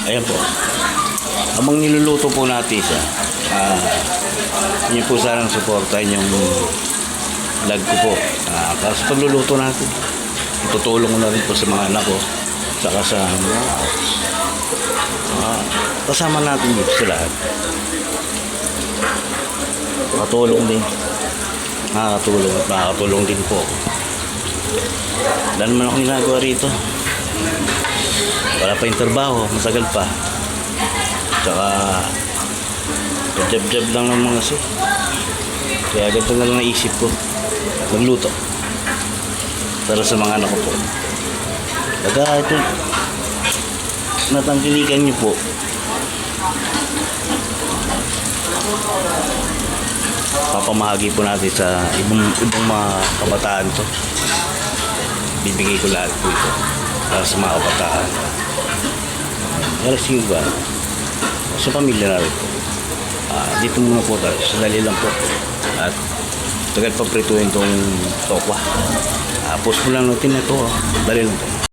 Ayan po. Habang niluluto po natin siya, yun po sanang supportahin yung vlog ko po. Kasi pagluluto natin, itutulong ko na rin po sa mga anak ko, saka sa kasama natin dito sa lahat. Makatulong din. Makakatulong at makakatulong din po. Wala naman akong ginagawa rito. Wala pa yung trabaho, masagal pa. Tsaka jab-jab lang ng mga si. Kaya ganito na lang naisip ko, magluto para sa mga anak ko po. Pagka ito natangkilikan nyo po, papamahagi po natin sa ibang mga kabataan to. Bibigay ko lahat po ito para sa mga kabataan. Pero sige ba, sa pamilya na rin po. Dito muna po tayo, sadali lang po. At tagal pa prituin itong tokwa. Post mo lang natin na ito, dali lang po.